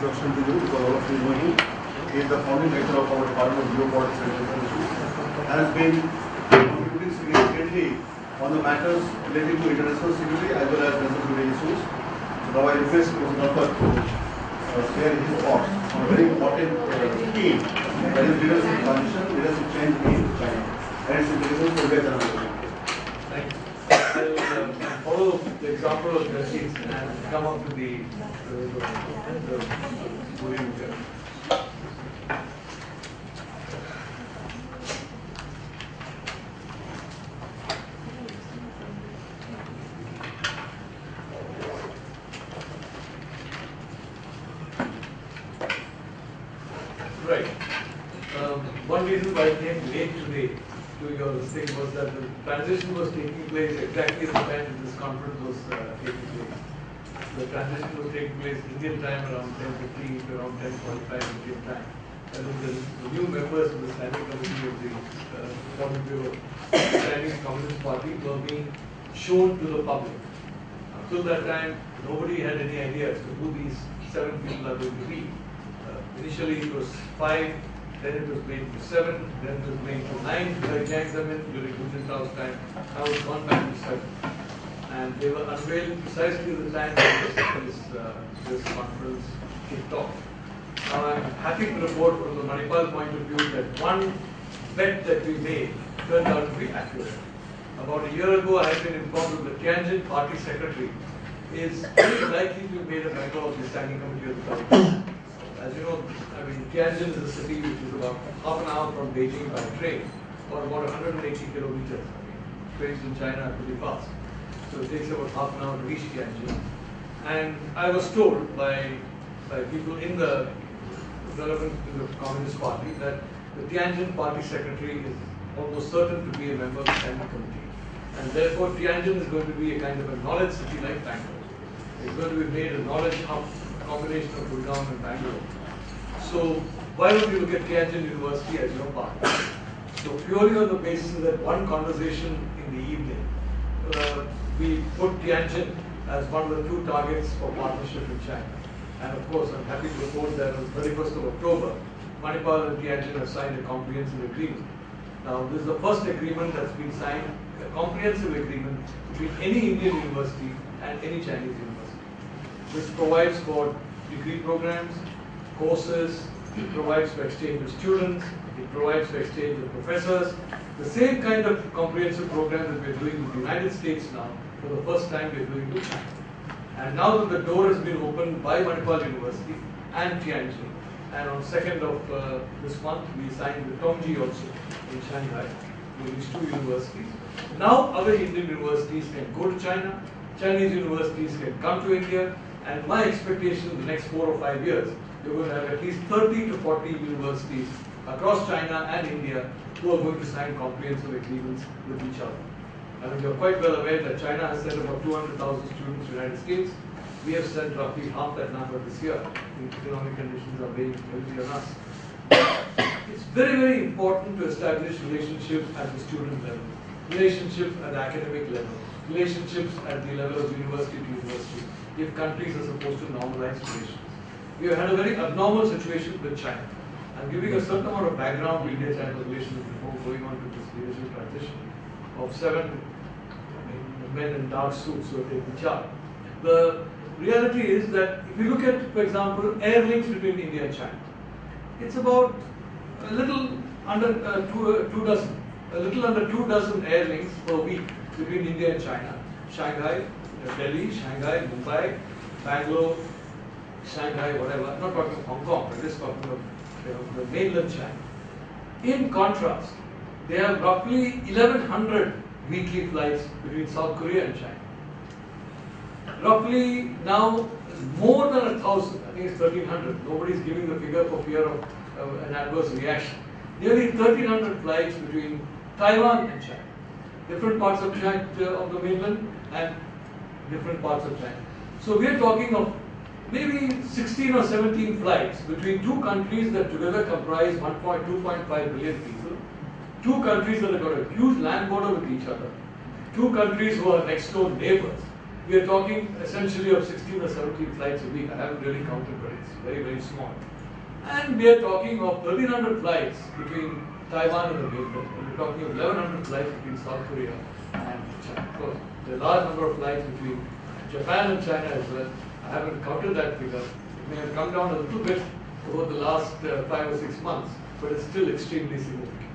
introduction to you because all of you know him. He is the founding director of our Department of Geopolitics and Relations. Has been contributing significantly on the matters relating to international security as well as national security issues. So now I request Mr. Nalapat to share his thoughts on a very important theme, that is leadership transition, leadership change in China and its implications for India and Thank you. I'll follow the example of justice and come up to the podium here. Right. One reason why I came late today to your thing was that the transition was taking place exactly at the time that this conference was taking place. The transition was taking place Indian time around 10:15 to around 10:45 Indian time. And then the new members of the Standing Committee of the Politburo Chinese Communist Party were being shown to the public. Until that time, nobody had any idea as to who these 7 people are going to be. Initially it was 5, then it was made to 7, then it was made to 9 by Jiang Zemin during Hu Jintao's time. Now it's gone back to 7. And they were unveiled precisely at the time that this conference kicked off. Now I'm happy to report from the Manipal point of view that one bet that we made turned out to be accurate. About a year ago I had been informed that the Tianjin party secretary is very likely to be made a member of the Standing Committee of the Party. As you know, I mean, Tianjin is a city which is about half an hour from Beijing by train, or about 180 kilometers. I mean, trains in China are pretty fast. So it takes about half an hour to reach Tianjin. And I was told by people in the relevant to the Communist Party that the Tianjin party secretary is almost certain to be a member of the Standing Committee. And therefore, Tianjin is going to be a kind of a knowledge city like Bangalore. It's going to be made a knowledge hub, combination of Gurgaon and Bangalore. So why don't you look at Tianjin University as your partner? So purely on the basis of that one conversation in the evening, we put Tianjin as one of the 2 targets for partnership in China. And of course, I'm happy to report that on the 31st of October, Manipal and Tianjin have signed a comprehensive agreement. Now, this is the first agreement that's been signed, a comprehensive agreement between any Indian university and any Chinese university. This provides for degree programs, courses, it provides for exchange of students, it provides for exchange of professors. The same kind of comprehensive program that we're doing with the United States now, for the first time we're doing with China. And now that the door has been opened by Manipal University and Tianjin, and on 2nd of this month we signed with Tongji also in Shanghai, with these 2 universities. Now other Indian universities can go to China, Chinese universities can come to India, and my expectation in the next 4 or 5 years, we're going to have at least 30 to 40 universities across China and India who are going to sign comprehensive agreements with each other. I mean, you're quite well aware that China has sent about 200,000 students to the United States. We have sent roughly half that number this year. The economic conditions are weighing heavily on us. It's very, very important to establish relationships at the student level, relationships at the academic level, relationships at the level of university to university, if countries are supposed to normalize relations. We have had a very abnormal situation with China. I'm giving a certain amount of background to India-China relations before going on to this leadership transition of 7 men in dark suits who are taking charge. The reality is that if you look at, for example, air links between India and China, it's about a little under 2 dozen air links per week between India and China. Shanghai, Delhi, Shanghai, Mumbai, Bangalore, Shanghai, whatever. I'm not talking of Hong Kong, I'm just talking of the mainland China. In contrast, there are roughly 1,100 weekly flights between South Korea and China. Roughly now more than 1,000, I think it's 1,300. Nobody's giving the figure for fear of an adverse reaction. Nearly 1,300 flights between Taiwan and China. Different parts of China, of the mainland, and different parts of China. So we are talking of maybe 16 or 17 flights between 2 countries that together comprise 2.5 billion people. 2 countries that have got a huge land border with each other. 2 countries who are next door neighbors. We are talking essentially of 16 or 17 flights a week. I haven't really counted, but it's very, very small. And we are talking of 1,300 flights between Taiwan and the mainland. And we're talking of 1,100 flights between South Korea and China. Of course, there are a large number of flights between Japan and China as well. I haven't counted that figure. It may have come down a little bit over the last 5 or 6 months, but it's still extremely significant.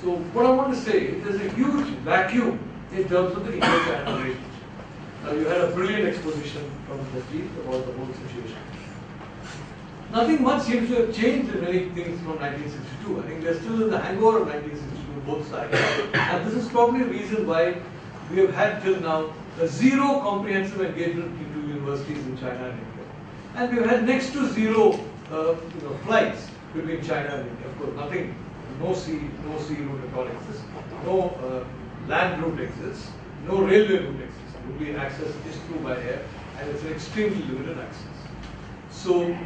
So what I want to say is there's a huge vacuum in terms of the Indo-China relationship. You had a brilliant exposition from the chief about the whole situation. Nothing much seems to have changed in many things from 1962. I think they're still in the hangover of 1962, both sides. And this is probably the reason why we have had till now a zero comprehensive engagement into universities in China and India. And we've had next to zero flights between China and India. Of course, nothing, no sea route at all exists, no land route exists, no railway route exists. Only access is through by air, and it's an extremely limited access. So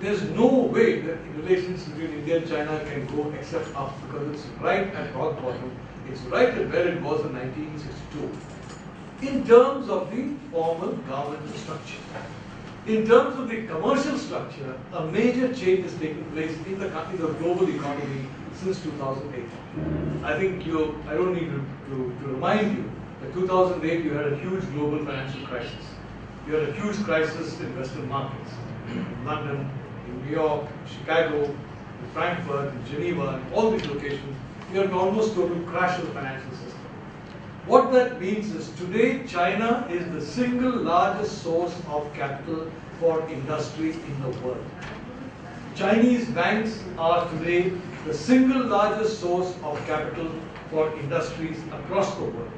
there's no way that relations between India and China can go except up, because it's right at rock bottom. It's right at where it was in 1962. In terms of the formal governmental structure. In terms of the commercial structure, a major change has taken place in the global economy since 2008. I think I don't need to remind you that 2008 you had a huge global financial crisis. You had a huge crisis in Western markets, in London, in New York, Chicago, in Frankfurt, in Geneva, in all these locations. You had an almost total crash of the financial system. What that means is today China is the single largest source of capital for industry in the world. Chinese banks are today the single largest source of capital for industries across the world.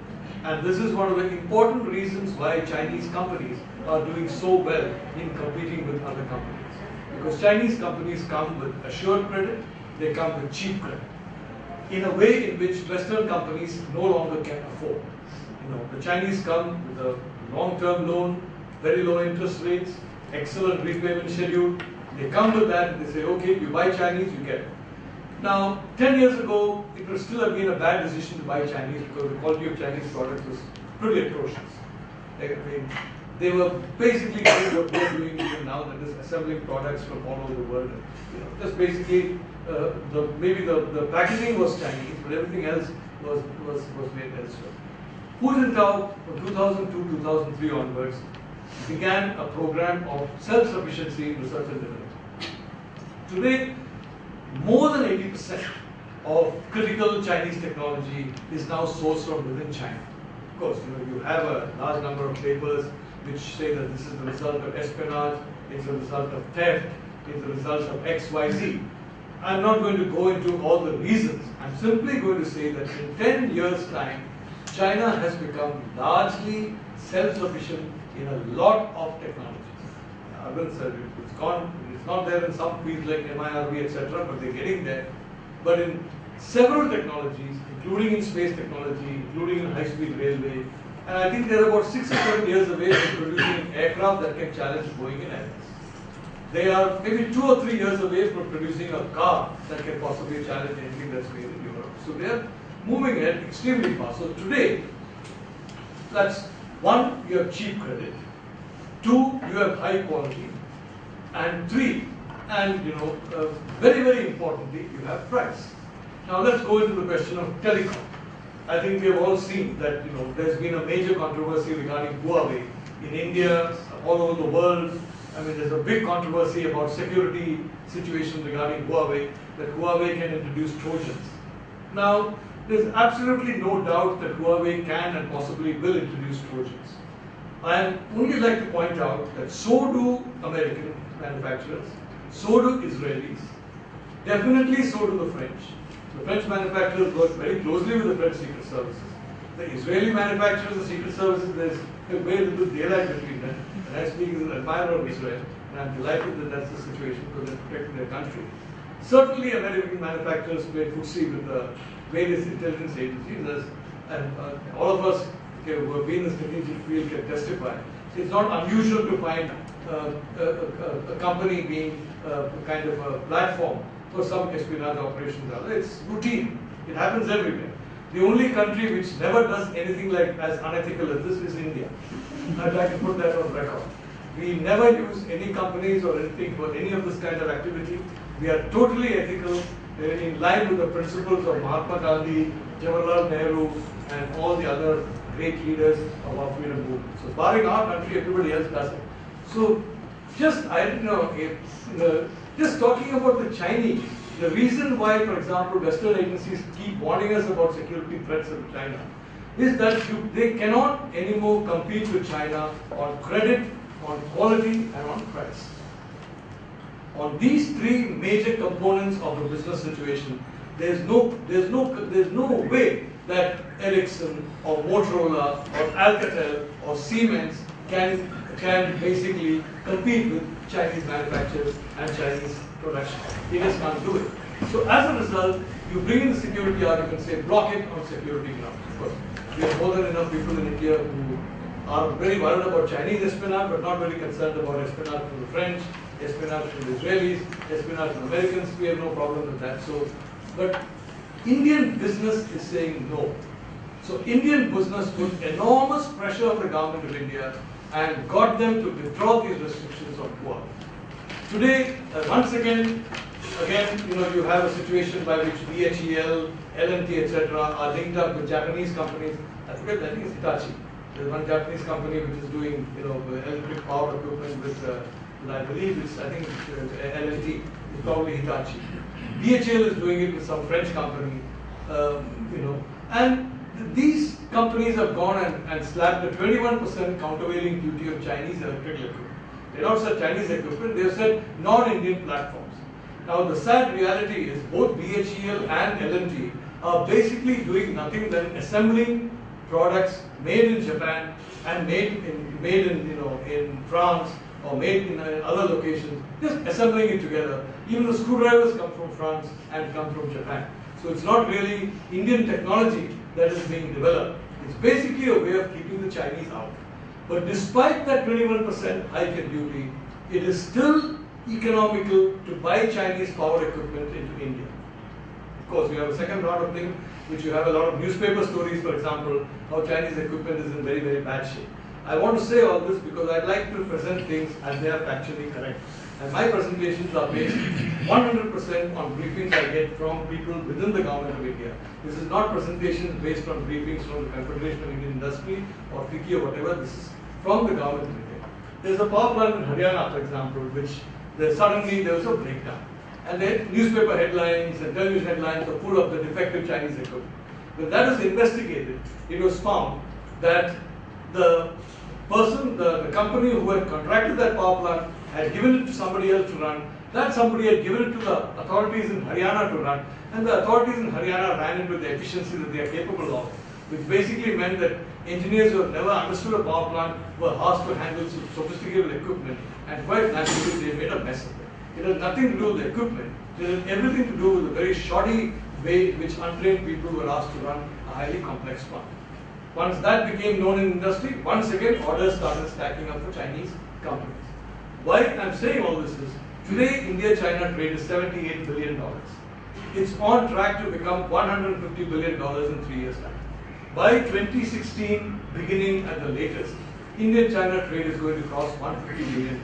And this is one of the important reasons why Chinese companies are doing so well in competing with other companies. Because Chinese companies come with assured credit, they come with cheap credit, in a way in which Western companies no longer can afford. The Chinese come with a long-term loan, very low interest rates, excellent repayment schedule. They come with that and they say, okay, you buy Chinese, you get it. Now, 10 years ago, it would still have been a bad decision to buy Chinese because the quality of Chinese products was pretty atrocious. They were basically doing what they're doing even now, that is assembling products from all over the world. Just basically, maybe the packaging was Chinese, but everything else was made elsewhere. Hu Jintao, from 2002, 2003 onwards, began a program of self-sufficiency in research and development. Today, more than 80% of critical Chinese technology is now sourced from within China. Of course, you have a large number of papers which say that this is the result of espionage, it's a result of theft, it's a result of X, Y, Z. I'm not going to go into all the reasons. I'm simply going to say that in 10 years' time, China has become largely self-sufficient in a lot of technologies. Arvind said it's not there in some fields like MIRV, etc., but they're getting there. But in several technologies, including in space technology, including in high-speed railway, and I think they're about 6 or 7 years away from producing aircraft that can challenge Boeing and Airbus. They are maybe 2 or 3 years away from producing a car that can possibly challenge anything that's made in Europe. So they are moving ahead extremely fast. So today, that's one, you have cheap credit. Two, you have high quality. And three, and very, very importantly, you have price. Now let's go into the question of telecom. I think we have all seen that there's been a major controversy regarding Huawei in India, all over the world. I mean, there's a big controversy about security situation regarding Huawei, that Huawei can introduce Trojans. Now, there's absolutely no doubt that Huawei can and possibly will introduce Trojans. I only like to point out that so do American manufacturers, so do Israelis, definitely so do the French. The French manufacturers work very closely with the French secret services. The Israeli manufacturers, the secret services, there's a very little daylight between them. And I speak as an admirer of Israel, and I'm delighted that that's the situation because they're protecting their country. Certainly, American manufacturers play footsie with the various intelligence agencies, and all of us who have been in the strategic field can testify. It's not unusual to find a company being kind of a platform for some espionage operations. It's routine. It happens everywhere. The only country which never does anything like as unethical as this is India. I'd like to put that on record. We never use any companies or anything for any of this kind of activity. We are totally ethical, in line with the principles of Mahatma Gandhi, Jawaharlal Nehru, and all the other great leaders of our freedom movement. So, barring our country, everybody else does it. So, just just talking about the Chinese, the reason why, for example, Western agencies keep warning us about security threats of China is that they cannot anymore compete with China on credit, on quality, and on price. On these three major components of the business situation, there's no way that Ericsson or Motorola or Alcatel or Siemens can basically compete with Chinese manufacturers and Chinese production. They just can't do it. So as a result, you bring in the security argument, say block it on security grounds. Of course, we have more than enough people in India who are very worried about Chinese espionage, but not very concerned about espionage from the French, espionage from the Israelis, espionage from the Americans. We have no problem with that. So, but Indian business is saying no. So Indian business put enormous pressure on the government of India and got them to withdraw these restrictions on Huawei. Today, once again, you have a situation by which DHEL, L&T, etc. are linked up with Japanese companies. I think it's Hitachi. There's one Japanese company which is doing, electric power equipment with, I believe it's, I think it's L&T. It's probably Hitachi. DHL is doing it with some French company, and these companies have gone and slapped a 21% countervailing duty on Chinese electrical equipment. They don't sell Chinese equipment, they've said non-Indian platforms. Now the sad reality is both DHEL and L&T are basically doing nothing than assembling products made in Japan and made in France or made in other locations, just assembling it together. Even the screwdrivers come from France and come from Japan. So it's not really Indian technology that is being developed. It's basically a way of keeping the Chinese out. But despite that 21% hike in duty, it is still economical to buy Chinese power equipment into India. Of course, we have a second round of thing, which you have a lot of newspaper stories, for example, how Chinese equipment is in very, very bad shape. I want to say all this because I'd like to present things as they are factually correct. And my presentations are based 100% on briefings I get from people within the government of India. This is not presentations based on briefings from the Confederation of Indian Industry or FICCI or whatever. This is from the government of India. There's a power plant in Haryana, for example, which suddenly there was a breakdown. And then newspaper headlines and television headlines are full of the defective Chinese equipment. When that was investigated, it was found that the company who had contracted that power plant had given it to somebody else to run. That somebody had given it to the authorities in Haryana to run, and the authorities in Haryana ran into the efficiency that they are capable of, which basically meant that engineers who have never understood a power plant were asked to handle sophisticated equipment, and quite naturally they made a mess of it. It had nothing to do with the equipment. It had everything to do with the very shoddy way in which untrained people were asked to run a highly complex plant. Once that became known in industry, once again orders started stacking up for Chinese companies. Why I'm saying all this is, today India-China trade is $78 billion. It's on track to become $150 billion in 3 years' time. By 2016, beginning at the latest, India-China trade is going to cross $150 billion.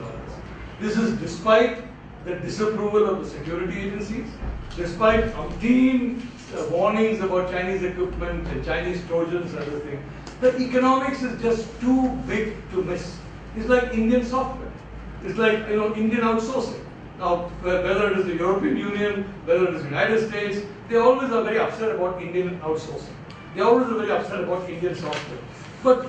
This is despite the disapproval of the security agencies, despite umpteen warnings about Chinese equipment and Chinese Trojans and everything. The economics is just too big to miss. It's like Indian software. It's like Indian outsourcing. Now, whether it is the European Union, whether it is the United States, they always are very upset about Indian outsourcing. They always are very upset about Indian software. But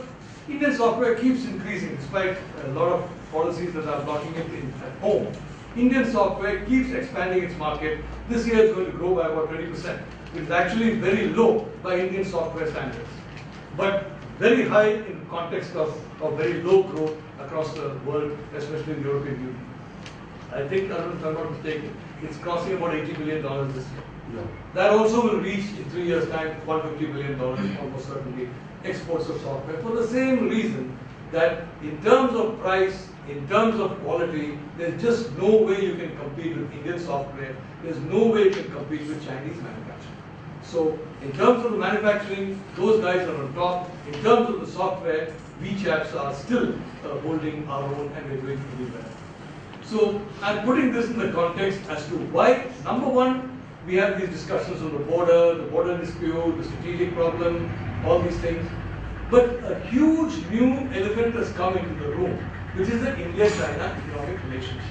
Indian software keeps increasing despite a lot of policies that are blocking it at home. Indian software keeps expanding its market. This year it's going to grow by about 20%. It's actually very low by Indian software standards, but very high in context of very low growth across the world, especially in the European Union. I think, if I'm not mistaken, it's crossing about $80 billion this year. Yeah. That also will reach in 3 years' time $150 billion, almost certainly, exports of software, for the same reason that in terms of price, in terms of quality, there's just no way you can compete with Indian software. There's no way you can compete with Chinese manufacturing. So in terms of the manufacturing, those guys are on top. In terms of the software, we chaps are still holding our own and we're doing pretty well. So I'm putting this in the context as to why, number one, we have these discussions on the border dispute, the strategic problem, all these things. But a huge new elephant has come into the room, which is the India-China economic relationship.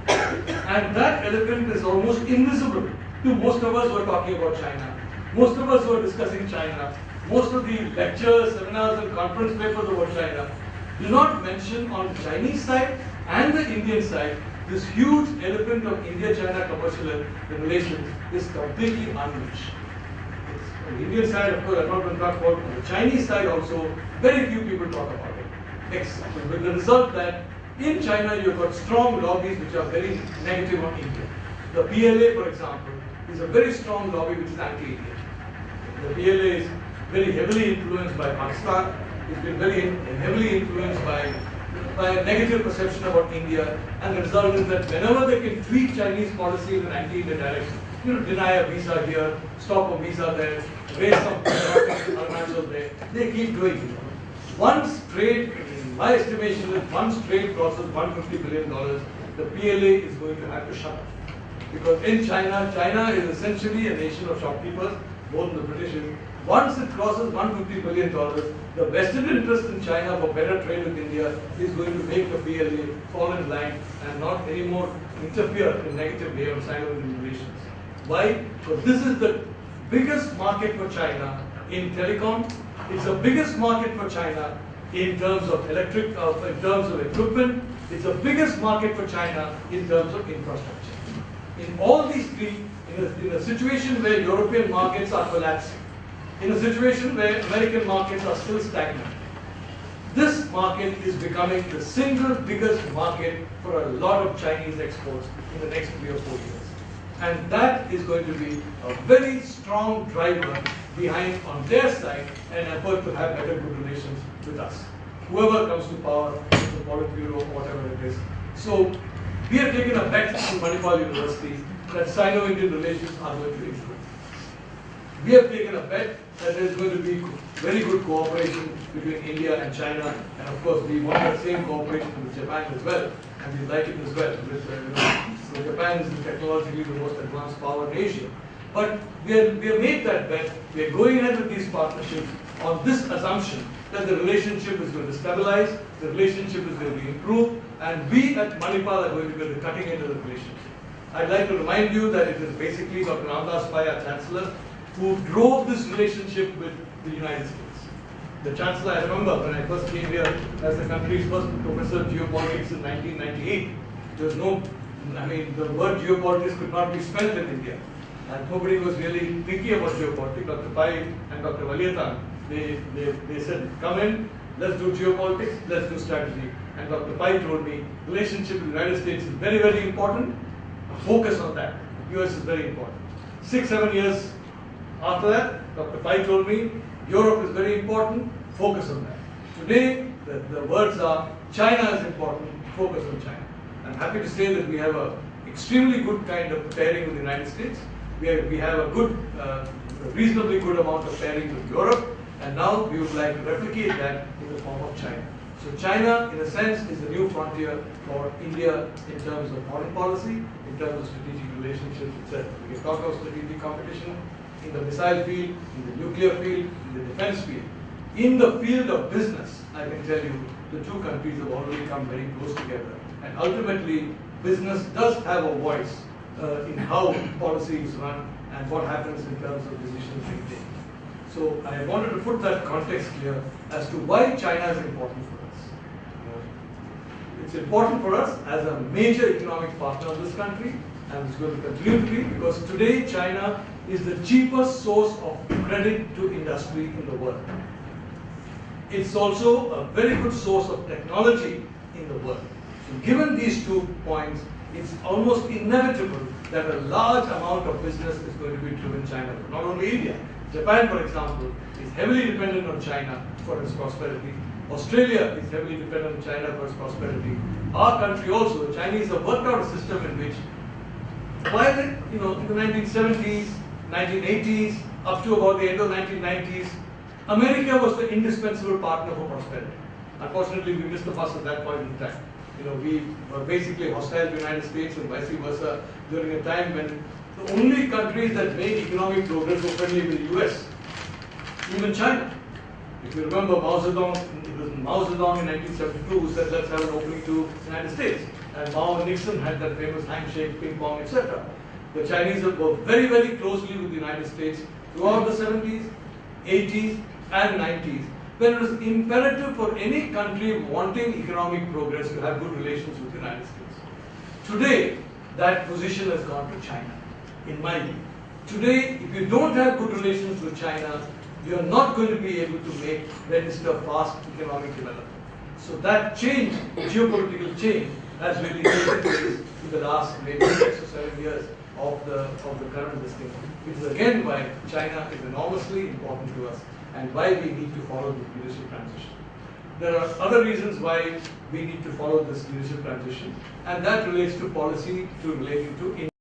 And that elephant is almost invisible to most of us who are talking about China, most of us who are discussing China, most of the lectures, seminars and conference papers about China do not mention on the Chinese side and the Indian side, this huge elephant of India-China commercial relations is completely unleashed. On the Indian side, of course, I'm not going to talk about on the Chinese side also, very few people talk about it. With the result that in China you've got strong lobbies which are very negative on India. The PLA, for example, is a very strong lobby which is anti-Indian. The PLA is very heavily influenced by Pakistan. It's been very heavily influenced by a negative perception about India, and the result is that whenever they can tweak Chinese policy in an anti-Indian direction, deny a visa here, stop a visa there, raise some financial there, they keep doing it. Once trade, in my estimation, is once trade crosses $150 billion, the PLA is going to have to shut up. Because in China, China is essentially a nation of shopkeepers, both in the British. Once it crosses $150 billion, the vested interest in China for better trade with India is going to make the PLA fall in line and not anymore interfere in a negative way on Sino-Indian relations. Why? Because this is the biggest market for China in telecom. It's the biggest market for China in terms of in terms of equipment. It's the biggest market for China in terms of infrastructure. In all these three, in a situation where European markets are collapsing, in a situation where American markets are still stagnant, this market is becoming the single biggest market for a lot of Chinese exports in the next 3 or 4 years. And that is going to be a very strong driver behind, on their side, an effort to have better good relations with us. Whoever comes to power, the Politburo, or whatever it is. So, we have taken a bet in Manipal University that Sino-Indian relations are going to improve. We have taken a bet that there is going to be very good cooperation between India and China, and of course we want the same cooperation with Japan as well, and we like it as well. So Japan is technologically the most advanced power in Asia. But we have made that bet. We are going ahead with these partnerships on this assumption that the relationship is going to stabilize, the relationship is going to improve, and we at Manipal are going to be the cutting edge of the relationship. I'd like to remind you that it is basically Dr. Ramdas Pai, our Chancellor, who drove this relationship with the United States. The Chancellor, I remember when I first came here as the country's first professor of geopolitics in 1998, there was no, the word geopolitics could not be spelled in India. And nobody was really thinking about geopolitics. Dr. Pai and Dr. Valiatan, they said, come in, let's do geopolitics, let's do strategy. And Dr. Pai told me, relationship with the United States is very, very important. Focus on that. US is very important. 6, 7 years after that, Dr. Pai told me, Europe is very important, focus on that. Today, the words are, China is important, focus on China. I'm happy to say that we have an extremely good kind of pairing with the United States. We have a good, reasonably good amount of pairing with Europe, and now we would like to replicate that in the form of China. So China, in a sense, is the new frontier for India in terms of foreign policy, in terms of strategic relationships, etc. We can talk about strategic competition in the missile field, in the nuclear field, in the defense field. In the field of business, I can tell you, the two countries have already come very close together. And ultimately, business does have a voice in how policy is run and what happens in terms of decisions being taken. So I wanted to put that context here as to why China is important for us. It's important for us as a major economic partner of this country, and it's going to continue to be, because today China is the cheapest source of credit to industry in the world. It's also a very good source of technology in the world. So given these 2 points, it's almost inevitable that a large amount of business is going to be driven China. Not only India. Japan, for example, is heavily dependent on China for its prosperity. Australia is heavily dependent on China for its prosperity. Our country also, the Chinese have worked out a system in which, while in the 1970s, 1980s, up to about the end of 1990s, America was the indispensable partner for prosperity. Unfortunately, we missed the bus at that point in time. We were basically hostile to the United States and vice versa during a time when the only countries that made economic progress were friendly with the US, even China. If you remember Mao Zedong, it was Mao Zedong in 1972 who said, let's have an opening to the United States. And Mao and Nixon had that famous handshake, ping pong, etc. The Chinese worked very, very closely with the United States throughout the 70s, 80s, and 90s, when it was imperative for any country wanting economic progress to have good relations with the United States. Today, that position has gone to China, in my view. Today, if you don't have good relations with China, you are not going to be able to register fast economic development. So that change, geopolitical change, has really taken place in the last maybe 6 or 7 years of the current listing, which is again why China is enormously important to us and why we need to follow this leadership transition. There are other reasons why we need to follow this leadership transition, and that relates to policy relating to